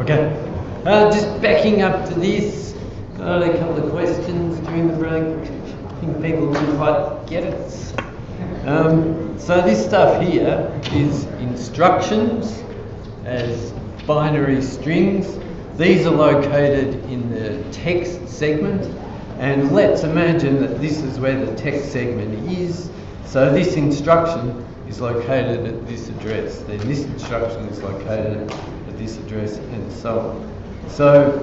Okay, just backing up to this, I had a couple of questions during the break. I think people didn't quite get it. So this stuff here is instructions as binary strings. These are located in the text segment, and let's imagine that this is where the text segment is. So this instruction is located at this address, then this instruction is located at this address, and so on. So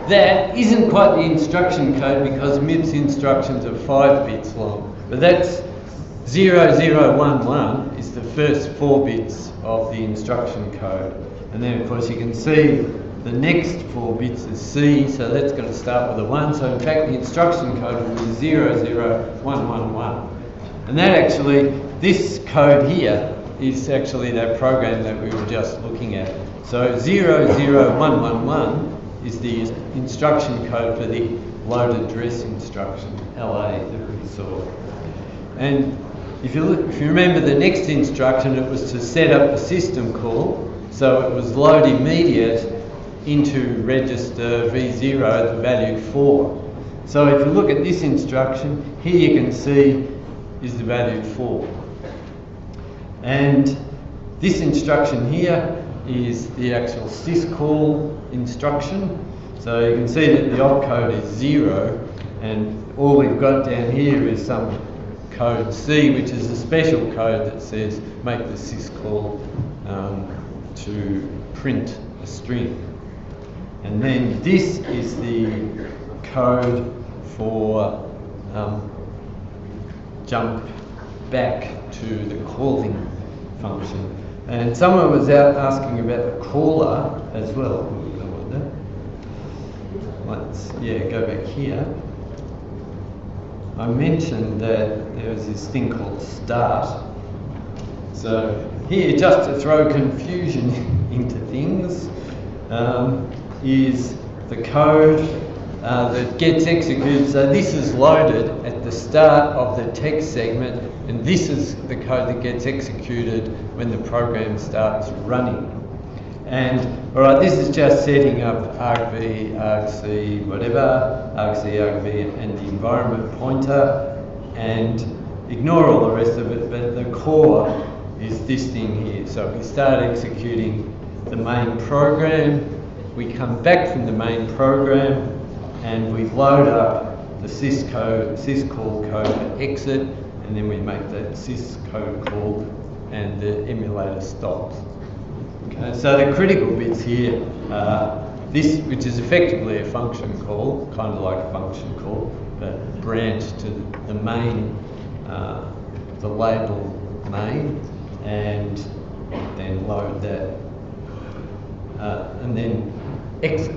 that isn't quite the instruction code because MIPS instructions are 5 bits long, but that's 0011 is the first 4 bits of the instruction code. And then of course you can see the next 4 bits is C, so that's going to start with a 1. So in fact the instruction code will be 00111. And that actually, this code here is actually that program that we were just looking at. So 00111 is the instruction code for the load address instruction, LA, that we saw. And if you remember the next instruction, it was to set up a system call. So it was load immediate into register V0 the value 4. So if you look at this instruction, here you can see is the value 4. And this instruction here is the actual syscall instruction. So you can see that the opcode is 0, and all we've got down here is some code C, which is a special code that says make the syscall to print a string. And then this is the code for jump back to the calling function. And someone was out asking about the caller as well. Let's go back here. I mentioned that there was this thing called start. So here, just to throw confusion into things, is the code that gets executed. So this is loaded at the start of the text segment, and this is the code that gets executed when the program starts running. And all right, this is just setting up argv, argc, whatever, argc, argv, and the environment pointer, and ignore all the rest of it, but the core is this thing here. So we start executing the main program, we come back from the main program, and we load up the syscall code to exit, and then we make that syscode call, and the emulator stops. Okay, so the critical bits here are this, which is effectively a function call, kind of like a function call, but branch to the main, the label main, and then load that, and then exit.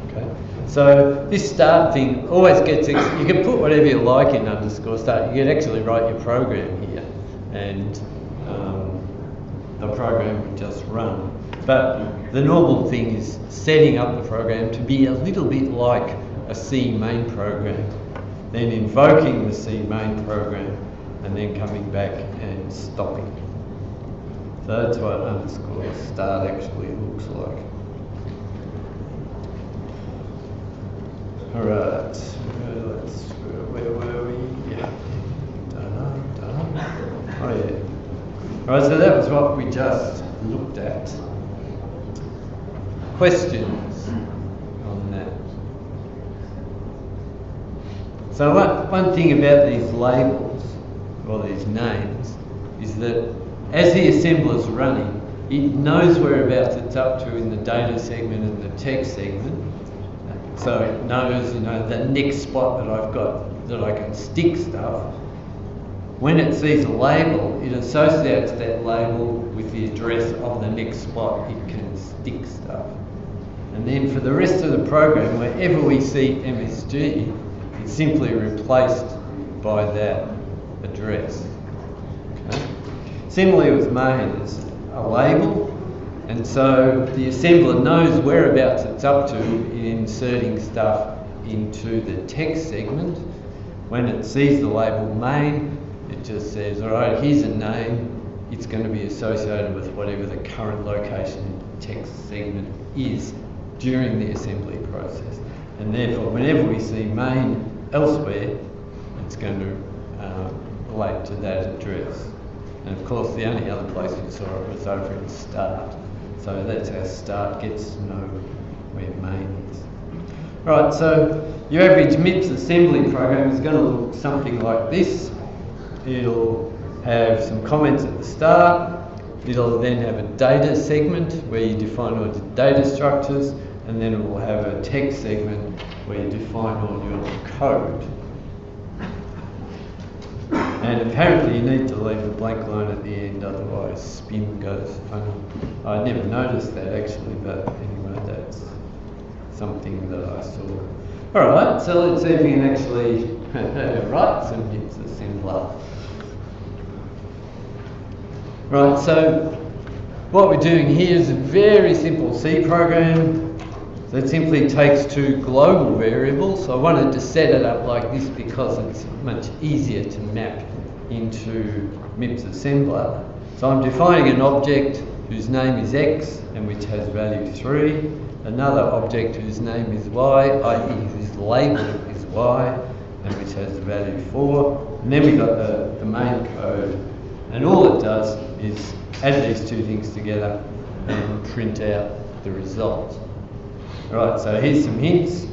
Okay. So this start thing always gets, you can put whatever you like in underscore start. You can actually write your program here, and the program can just run. But the normal thing is setting up the program to be a little bit like a C main program, then invoking the C main program, and then coming back and stopping. So that's what underscore start actually looks like. Alright, where were we? Yeah. Don't know. Oh yeah. Alright, so that was what we just looked at. Questions on that? So one thing about these labels, or these names, is that as the assembler's running, it knows whereabouts it's up to in the data segment and the text segment. So it knows, the next spot that I've got that I can stick stuff. When it sees a label, it associates that label with the address of the next spot it can stick stuff. And then for the rest of the program, wherever we see MSG, it's simply replaced by that address. Okay? Similarly with main, there's a label, and so the assembler knows whereabouts it's up to in inserting stuff into the text segment. When it sees the label main, it just says, all right, here's a name. It's going to be associated with whatever the current location in the text segment is during the assembly process. And therefore, whenever we see main elsewhere, it's going to relate to that address. And of course, the only other place we saw it was over in start. So that's how start gets to know where main is. Right, so your average MIPS assembly program is going to look something like this. It'll have some comments at the start. It'll then have a data segment where you define all the data structures, and then it will have a text segment where you define all your code. And apparently you need to leave a blank line at the end, otherwise spin goes funny. I never noticed that actually, but anyway, that's something that I saw. Alright, so let's see if we can actually write some MIPS Assembler. Right, so what we're doing here is a very simple C program that simply takes two global variables. So I wanted to set it up like this because it's much easier to map into MIPS Assembler. So I'm defining an object whose name is X and which has value 3, another object whose name is Y, i.e. whose label is Y, and which has the value 4, and then we've got the main code, and all it does is add these two things together and print out the result. Right, so here's some hints.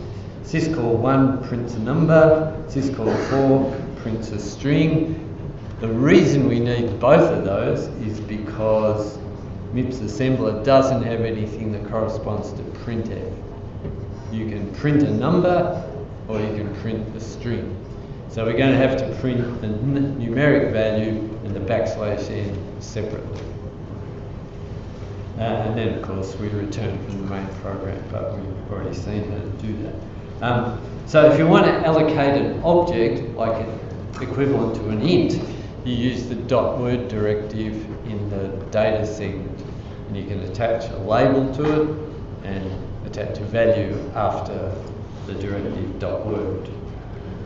Syscall 1 prints a number, Syscall 4 prints a string. The reason we need both of those is because MIPS Assembler doesn't have anything that corresponds to printf. You can print a number or you can print a string. So we're going to have to print the numeric value and the \n separately. And then of course we return from the main program, but we've already seen how to do that. So if you want to allocate an object, like equivalent to an int, you use the .word directive in the data segment, and you can attach a label to it and attach a value after the directive .word.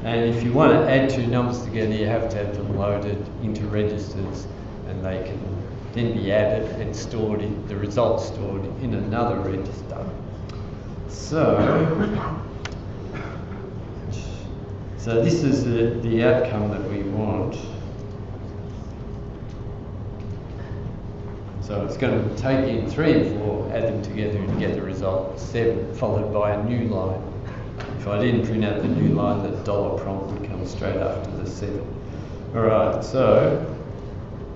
And if you want to add two numbers together, you have to have them loaded into registers, and they can then be added and stored in the results stored in another register. So this is the outcome that we want. So it's going to take in 3 and 4, add them together and get the result 7, followed by a new line. If I didn't print out the new line, the dollar prompt would come straight after the 7. Alright, so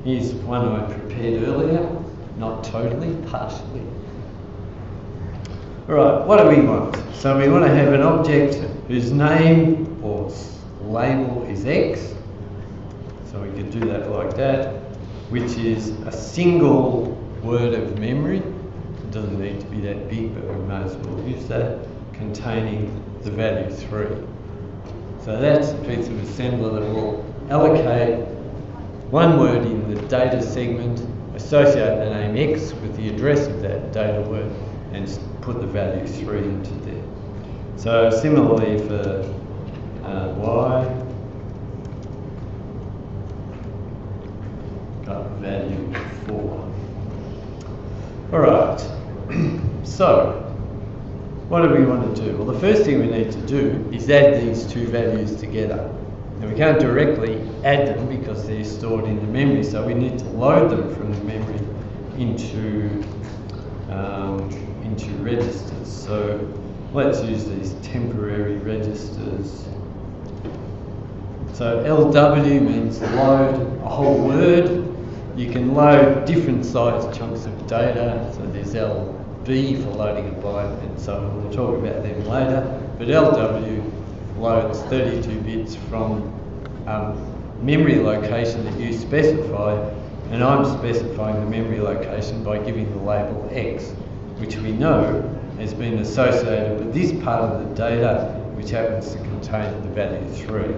here's one I prepared earlier, not totally, partially. Alright, what do we want? So we want to have an object whose name or label is X. So we could do that like that, which is a single word of memory. It doesn't need to be that big, but we may as well use that, containing the value 3. So that's a piece of assembler that will allocate one word in the data segment, associate the name X with the address of that data word, and put the value 3 into there. So similarly for Y, got value 4. Alright, so what do we want to do? Well, the first thing we need to do is add these two values together. And we can't directly add them because they're stored in the memory, so we need to load them from the memory into registers. So let's use these temporary registers. So LW means load a whole word. You can load different sized chunks of data. So there's LB for loading a byte, and so we'll talk about them later. But LW loads 32 bits from memory location that you specify, and I'm specifying the memory location by giving the label X, which we know has been associated with this part of the data, which happens to contain the value 3.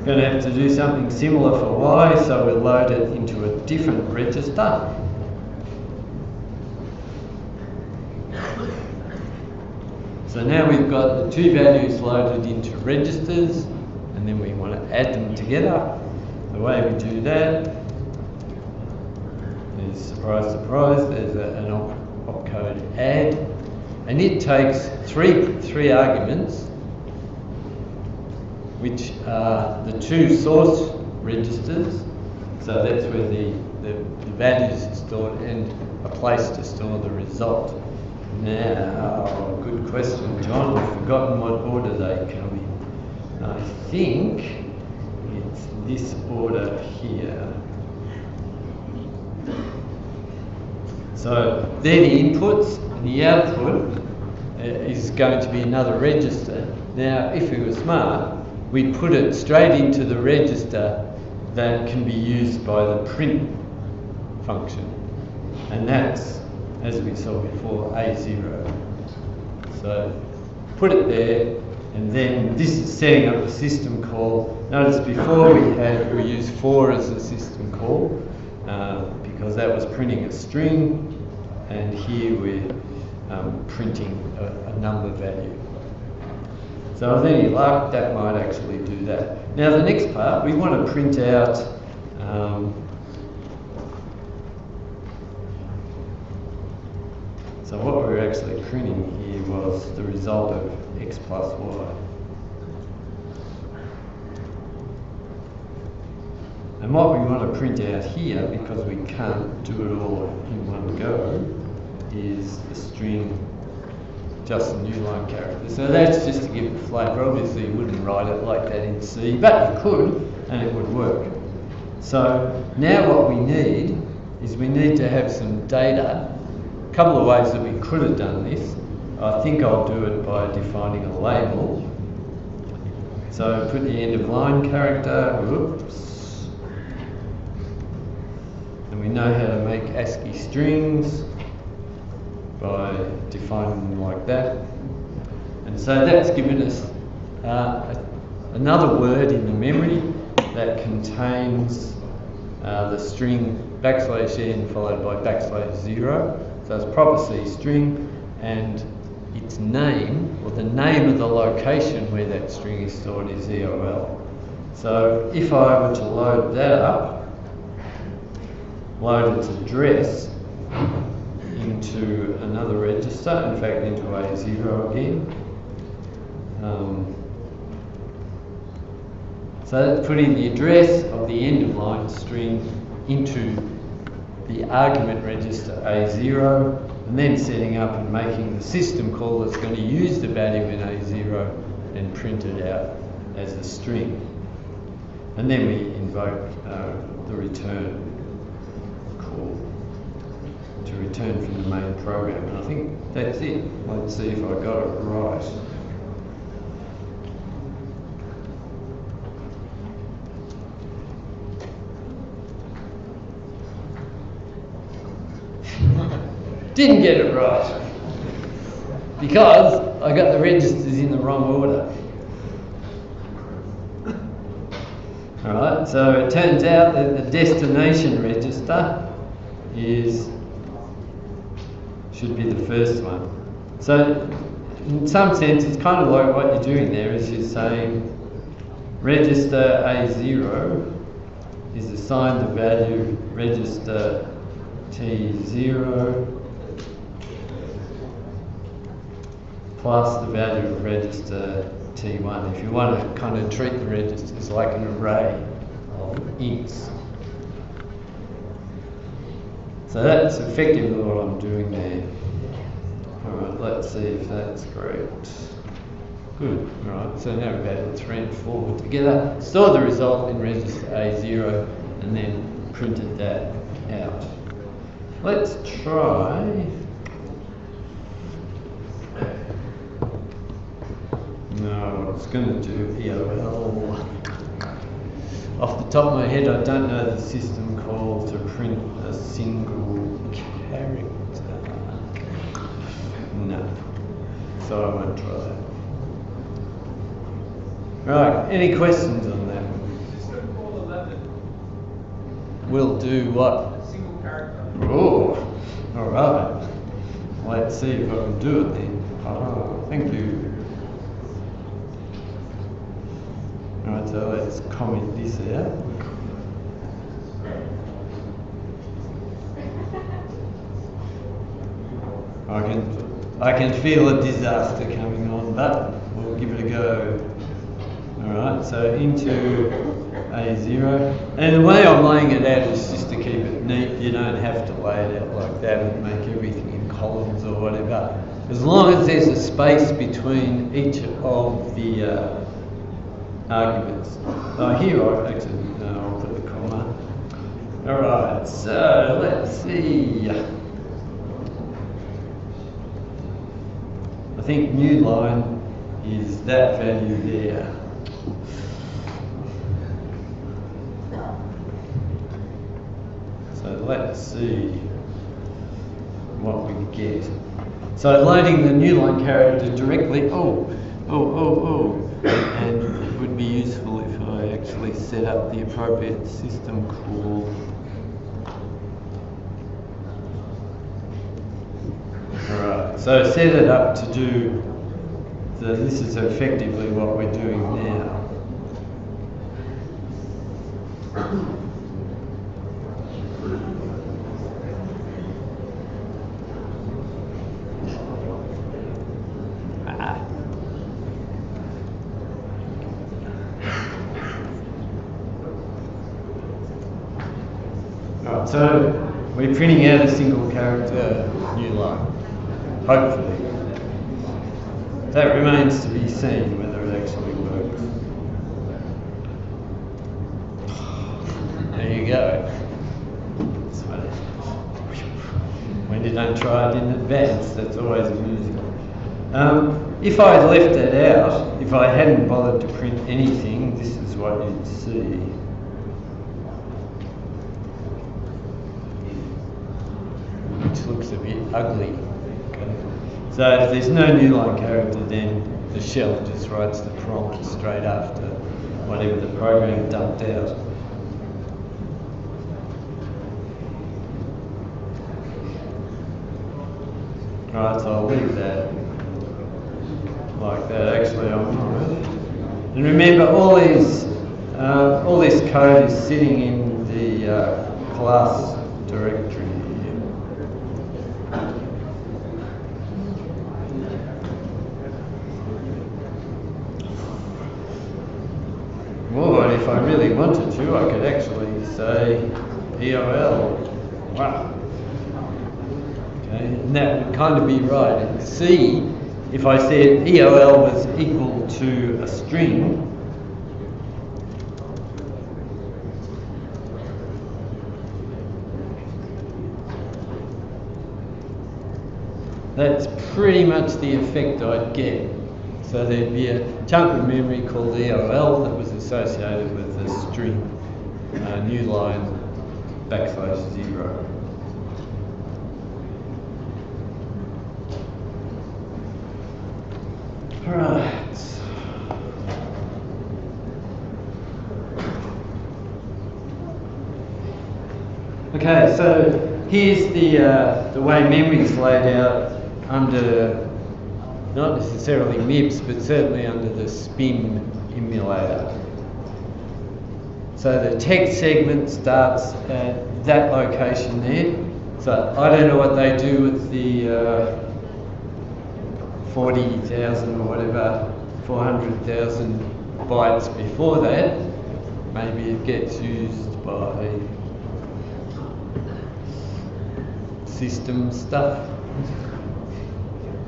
Going to have to do something similar for Y, so we'll load it into a different register. So now we've got the two values loaded into registers, and then we want to add them together. The way we do that is, surprise, surprise, there's an opcode add, and it takes three arguments, which are the two source registers, so that's where the values are stored, and a place to store the result. Now, good question, John. I've forgotten what order they come in. I think it's this order here. So they're the inputs, and the output is going to be another register. Now, if we were smart, we'd put it straight into the register that can be used by the print function. And that's, as we saw before, A0. So put it there, and then this is setting up a system call. Notice before we used 4 as a system call because that was printing a string, and here we're printing a number value. So with any luck, that might actually do that. Now the next part, we want to print out so what we were actually printing here was the result of x plus y. And what we want to print out here, because we can't do it all in one go, is the string, just a new line character. So that's just to give it flavour. Obviously you wouldn't write it like that in C, but you could, and it would work. So now what we need is we need to have some data. A couple of ways that we could have done this. I think I'll do it by defining a label. So put the end of line character, whoops. And we know how to make ASCII strings by defining them like that. And so that's given us another word in the memory that contains the string \n followed by \0. So it's proper C string, and its name, or the name of the location where that string is stored, is EOL. So if I were to load that up, load its address into another register, in fact into A0 again. So that's putting the address of the end of line string into the argument register A0, and then setting up and making the system call that's going to use the value in A0 and print it out as a string. And then we invoke the return call to return from the main program. And I think that's it. Let's see if I got it right. Didn't get it right because I got the registers in the wrong order. Alright, so it turns out that the destination register should be the first one. So in some sense it's kind of like what you're doing there is you're saying register A0 is assigned the value register T0 plus the value of register T1. If you want to kind of treat the registers like an array of ints. So that's effectively what I'm doing there. Alright, let's see if that's correct. Good, alright, so now we've added 3 and 4 together, store the result in register A0 and then printed that out. Let's try. No, what it's going to do, EOL. Off the top of my head, I don't know the system call to print a single character. No, so I won't try that. Right, any questions on that? System call 11. We'll do what? A single character. Oh, all right. Let's see if I can do it then. Oh, thank you. All right, so let's comment this out. I can feel a disaster coming on, but we'll give it a go. Alright, so into A0. And the way I'm laying it out is just to keep it neat. You don't have to lay it out like that and make everything in columns or whatever. As long as there's a space between each of the arguments. Here I'll put the comma. Alright, so let's see. I think new line is that value there. So let's see what we get. So loading the new line character directly, and it would be useful if I actually set up the appropriate system call. Alright, so set it up to do, this is effectively what we're doing now. Alright, so we're printing out a single character new line. Hopefully. That remains to be seen whether it actually works. There you go. When you don't try it in advance, that's always amusing. If I had left that out, if I hadn't bothered to print anything, this is what you'd see. Which looks a bit ugly. So if there's no new line character, then the shell just writes the prompt straight after whatever the program dumped out. Right, so I'll leave that like that. Actually, and remember, all this code is sitting in the class directory. Or if I really wanted to, I could actually say EOL. Wow. Okay, and that would kind of be right. And C, if I said EOL was equal to a string, that's pretty much the effect I'd get. So there'd be a chunk of memory called EOL that was associated with the string new line \0. Alright. Okay, so here's the way memory is laid out under not necessarily MIPS, but certainly under the spin emulator. So the text segment starts at that location there. So I don't know what they do with the 40,000 or whatever, 400,000 bytes before that. Maybe it gets used by system stuff.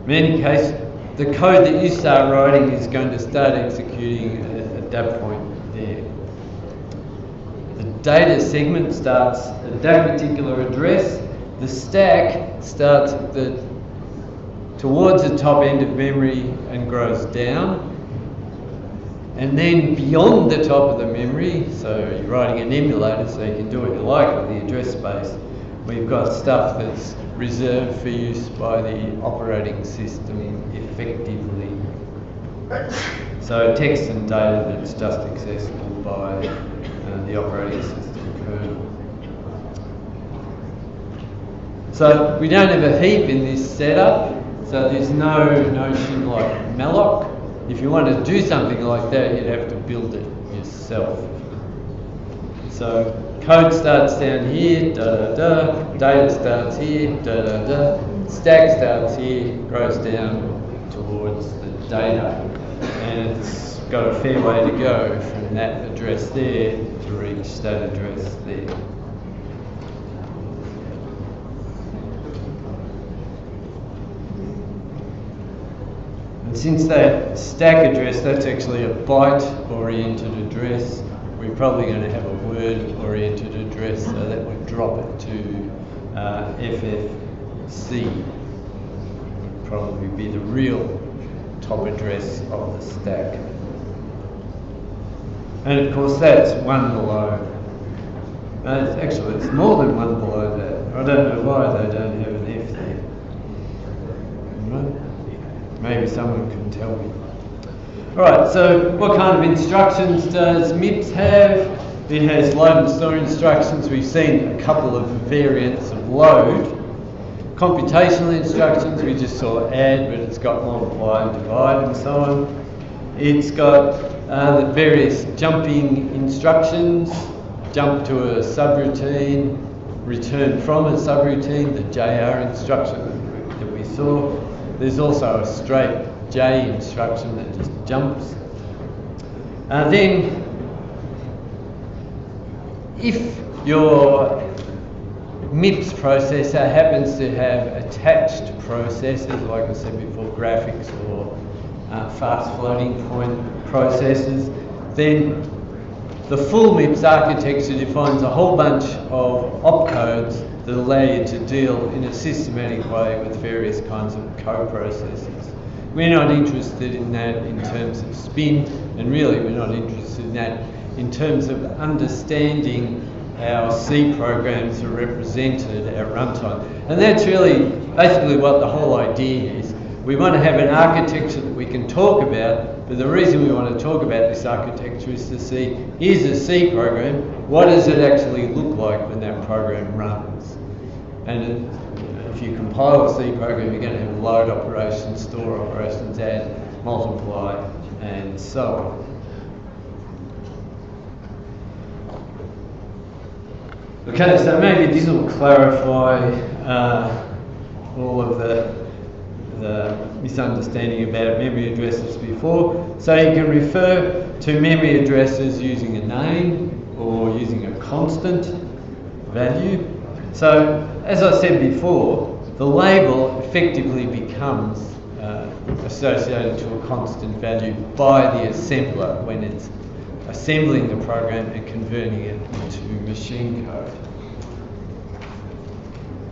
In any case, the code that you start writing is going to start executing at that point there. The data segment starts at that particular address. The stack starts at towards the top end of memory and grows down. And then beyond the top of the memory, so you're writing an emulator, so you can do what you like with the address space. We've got stuff that's reserved for use by the operating system effectively. So text and data that's just accessible by the operating system kernel. So we don't have a heap in this setup, so there's no notion like malloc. If you want to do something like that, you'd have to build it yourself. So code starts down here, data starts here, stack starts here, goes down towards the data, and it's got a fair way to go from that address there to reach that address there. And since that stack address, that's actually a byte-oriented address, we're probably going to have a word-oriented address, so that would drop it to FFC. Would probably be the real top address of the stack. And of course, that's one below. Actually, it's more than one below that. I don't know why they don't have an F there. Right? Maybe someone can tell me. Alright, so what kind of instructions does MIPS have? It has load and store instructions. We've seen a couple of variants of load. Computational instructions, we just saw add, but it's got multiply and divide and so on. It's got the various jumping instructions, jump to a subroutine, return from a subroutine, the JR instruction that we saw. There's also a straight J instruction that just jumps. Then, if your MIPS processor happens to have attached processors, like I said before, graphics or fast floating point processors, then the full MIPS architecture defines a whole bunch of opcodes that allow you to deal in a systematic way with various kinds of co-processors. We're not interested in that in terms of spin, and really we're not interested in that in terms of understanding how C programs are represented at runtime. And that's really basically what the whole idea is. We want to have an architecture that we can talk about, but the reason we want to talk about this architecture is to see, here's a C program, what does it actually look like when that program runs? And if you compile a C program, you're going to have load operations, store operations, add, multiply, and so on. Okay, so maybe this will clarify all of the misunderstanding about memory addresses before. So you can refer to memory addresses using a name or using a constant value. So, as I said before, the label effectively becomes associated to a constant value by the assembler when it's assembling the program and converting it into machine code.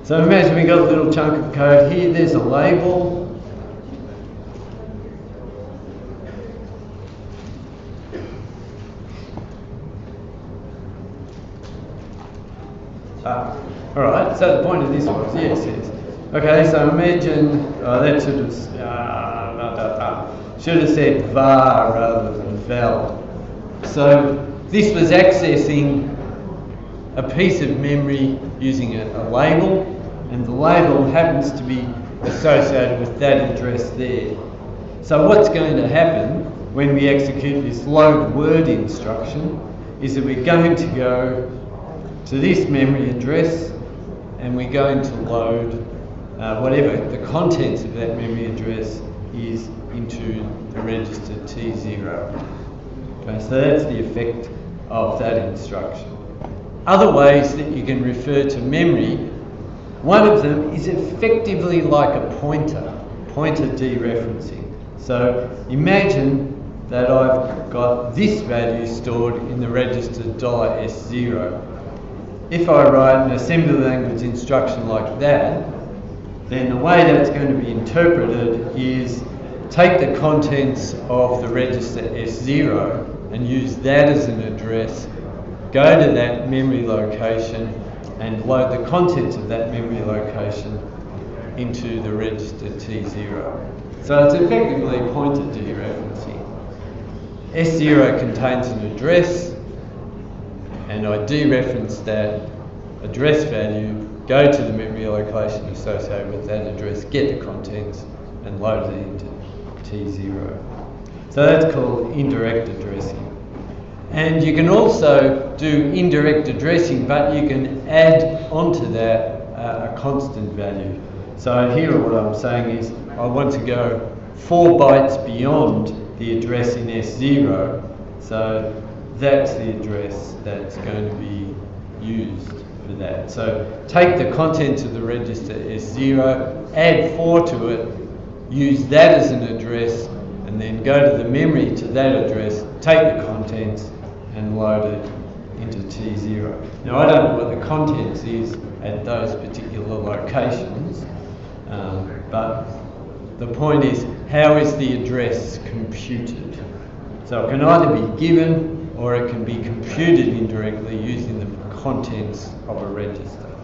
So imagine we got a little chunk of code here, there's a label. Alright, so the point of this was, yes. Okay, so imagine, that should have said var rather than val. So this was accessing a piece of memory using a label, and the label happens to be associated with that address there. So what's going to happen when we execute this load word instruction is that we're going to go to this memory address and we're going to load whatever the contents of that memory address is into the register T0. Okay, so that's the effect of that instruction. Other ways that you can refer to memory, one of them is effectively like a pointer dereferencing. So imagine that I've got this value stored in the register $S0. If I write an assembly language instruction like that, then the way that's going to be interpreted is take the contents of the register S0 and use that as an address, go to that memory location and load the contents of that memory location into the register T0. So it's effectively pointer dereferencing. S0 contains an address, and I dereference that address value, go to the memory location associated with that address, get the contents, and load it into T0. So that's called indirect addressing. And you can also do indirect addressing, but you can add onto that a constant value. So here what I'm saying is I want to go 4 bytes beyond the address in S0, so that's the address that's going to be used for that. So take the contents of the register S0, add 4 to it, use that as an address, and then go to the memory to that address, take the contents and load it into T0. Now I don't know what the contents is at those particular locations, but the point is, how is the address computed? So it can either be given or it can be computed indirectly using the contents of a register.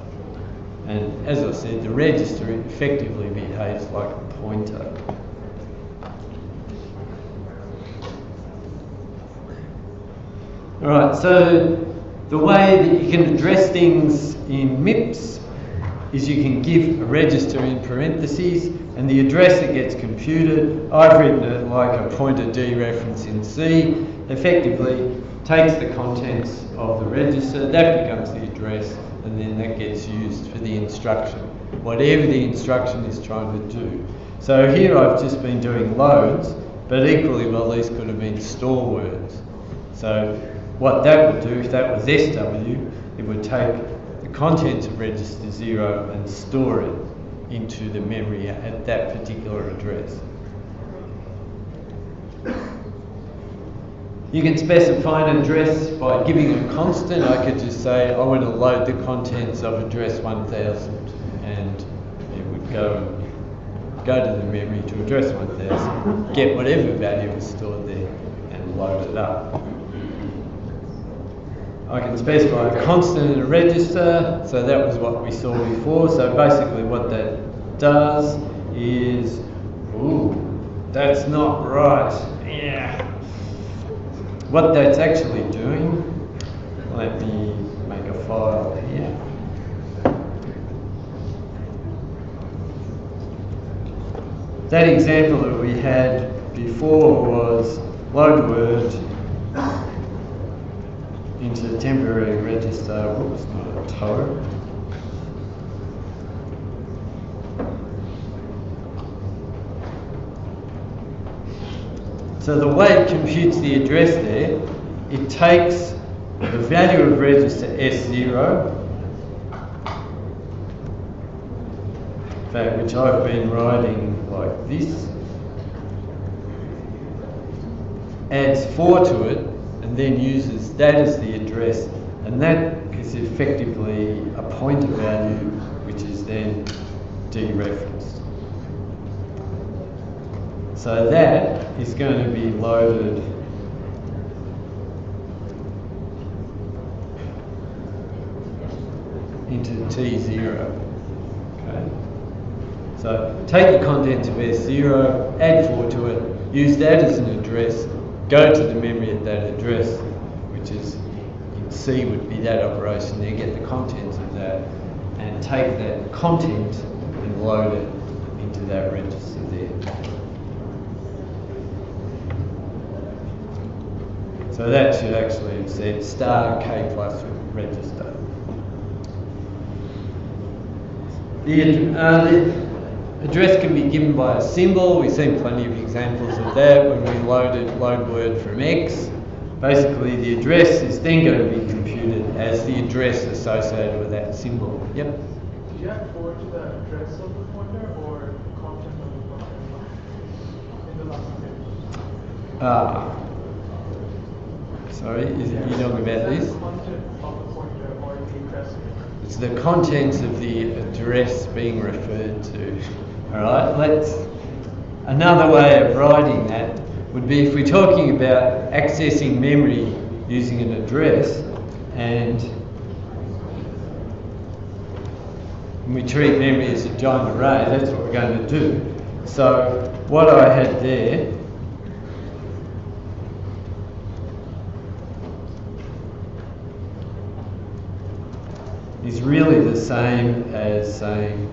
And as I said, the register effectively behaves like a pointer. Alright, so the way that you can address things in MIPS is you can give a register in parentheses, and the address that gets computed, I've written it like a pointer dereference in C, effectively takes the contents of the register, that becomes the address, and then that gets used for the instruction, whatever the instruction is trying to do. So here I've just been doing loads, but equally well these could have been store words. So what that would do, if that was SW, it would take the contents of register 0 and store it into the memory at that particular address. You can specify an address by giving a constant. I could just say I want to load the contents of address 1000, and it would go to the memory to address 1000, get whatever value is stored there and load it up. I can specify a constant in a register, so that was what we saw before. So basically what that does is, ooh, that's not right. Yeah. What that's actually doing, let me make a file here. That example that we had before was load word into the temporary register, whoops, not a toe. So the way it computes the address there, it takes the value of register S0, in fact, which I've been writing like this, adds 4 to it, and then uses that as the address, and that is effectively a pointer value which is then dereferenced. So that is going to be loaded into T0. Okay. So take the contents of S0, add 4 to it, use that as an address, go to the memory at that address, which is in C would be that operation there, get the contents of that, and take that content and load it into that register there. So that should actually have said start K plus register. The address can be given by a symbol. We've seen plenty of examples of that when we load word from X. Basically, the address is then going to be computed as the address associated with that symbol. Yep? Did you add 4 to the address of the pointer or content of the pointer in the last page? Sorry, you talking about this? The content of the pointer or the address? It's the contents of the address being referred to. Alright, another way of writing that would be if we're talking about accessing memory using an address, and we treat memory as a giant array, that's what we're going to do. So what I had there is really the same as saying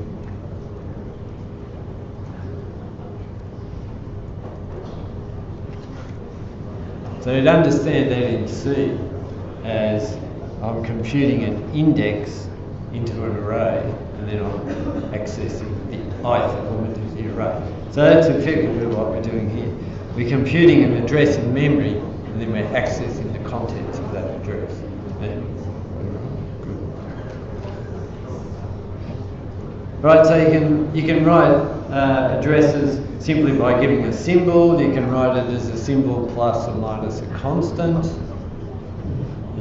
So you'd understand that in C as I'm computing an index into an array, and then I'm accessing the ith element of the array. So that's effectively what we're doing here. We're computing an address in memory, and then we're accessing the contents of that address. Right, so you can write addresses simply by giving a symbol. You can write it as a symbol plus or minus a constant.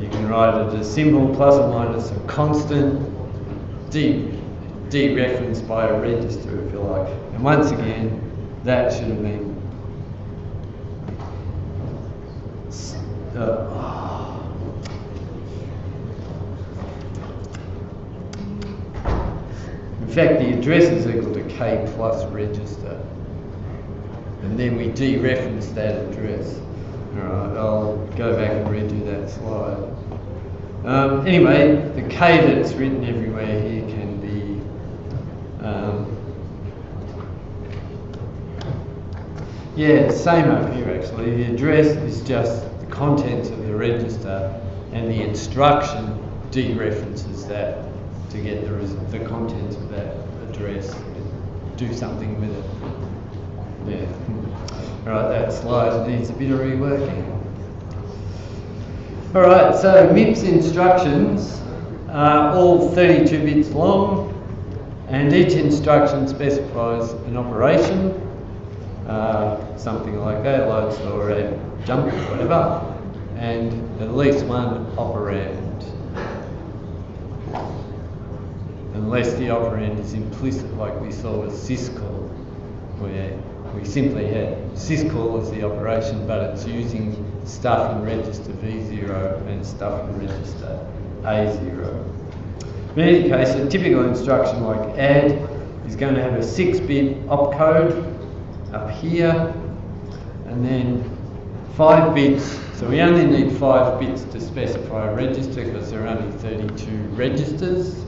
You can write it as a symbol plus or minus a constant, dereferenced by a register, if you like. And once again, that should have been in fact, the address is equal to k plus register, and then we dereference that address. Alright, I'll go back and redo that slide. Anyway, the k that's written everywhere here can be yeah, same up here actually. The address is just the contents of the register, and the instruction dereferences that to get the contents of that address, do something with it. Yeah. Alright, that slide needs a bit of reworking. Alright, so MIPS instructions are all 32 bits long, and each instruction specifies an operation, something like that, load, store, add, jump, whatever, and at least one operand. Unless the operand is implicit, like we saw with syscall, where we simply had syscall as the operation, but it's using stuff in register V0 and stuff in register A0. In any case, a typical instruction like add is going to have a 6-bit opcode up here, and then 5 bits. So we only need 5 bits to specify a register because there are only 32 registers.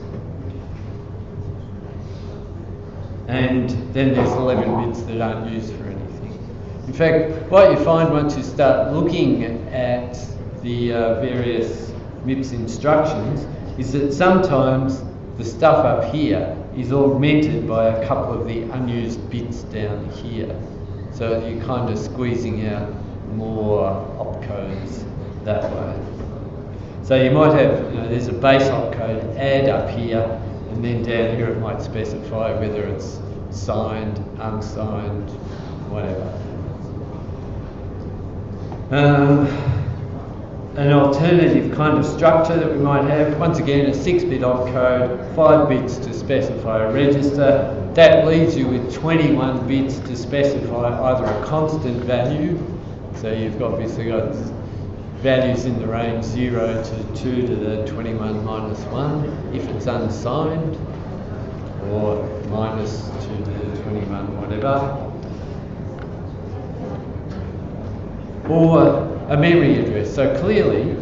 And then there's 11 bits that aren't used for anything. In fact, what you find once you start looking at the various MIPS instructions is that sometimes the stuff up here is augmented by a couple of the unused bits down here. So you're kind of squeezing out more opcodes that way. So you might have, there's a base opcode add up here, and then down here it might specify whether it's signed, unsigned, whatever. An alternative kind of structure that we might have, once again a 6-bit opcode, 5 bits to specify a register. That leaves you with 21 bits to specify either a constant value, so you've obviously got values in the range 0 to 2 to the 21 minus 1 if it's unsigned, or minus 2 to the 21 whatever, or a memory address. So clearly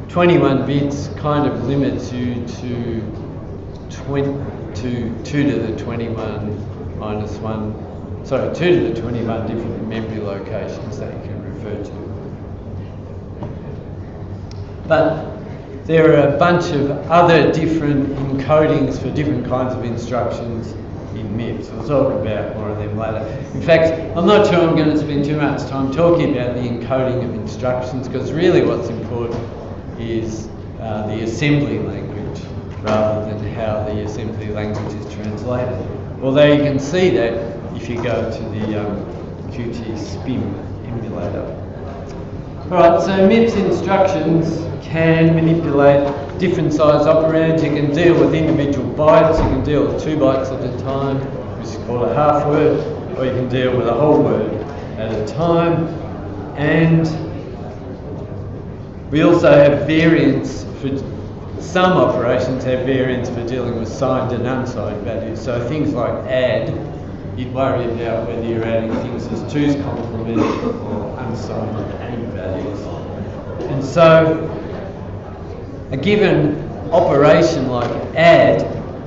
21 bits kind of limits you to 2 to the 21 minus 1, sorry, 2 to the 21 different memory locations that you can refer to. But there are a bunch of other different encodings for different kinds of instructions in MIPS. We'll talk about more of them later. In fact, I'm not sure I'm going to spend too much time talking about the encoding of instructions, because really what's important is the assembly language rather than how the assembly language is translated. Although you can see that if you go to the Qt SPIM emulator. Alright, so MIPS instructions can manipulate different size operands. You can deal with individual bytes, you can deal with 2 bytes at a time, which is called a half word, or you can deal with a whole word at a time. And we also have variants for some operations, have variants for dealing with signed and unsigned values. So things like add, you'd worry about whether you're adding things as 2's complement or unsigned and values. And so a given operation like add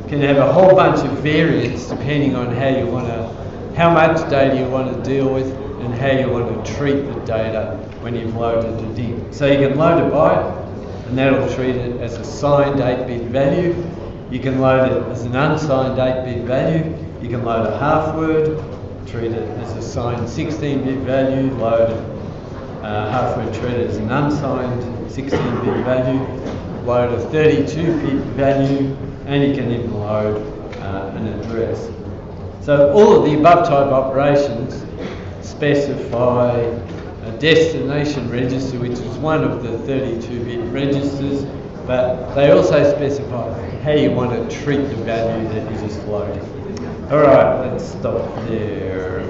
can have a whole bunch of variants depending on how you want to, how much data you want to deal with and how you want to treat the data when you've loaded it in. So you can load a byte, and that'll treat it as a signed 8-bit value. You can load it as an unsigned 8-bit value. You can load a half word, treat it as a signed 16-bit value, load half word, treat it as an unsigned 16-bit value, load a 32-bit value, and you can even load an address. So all of the above type operations specify a destination register, which is one of the 32-bit registers, but they also specify how you want to treat the value that you just loaded. All right, let's stop there.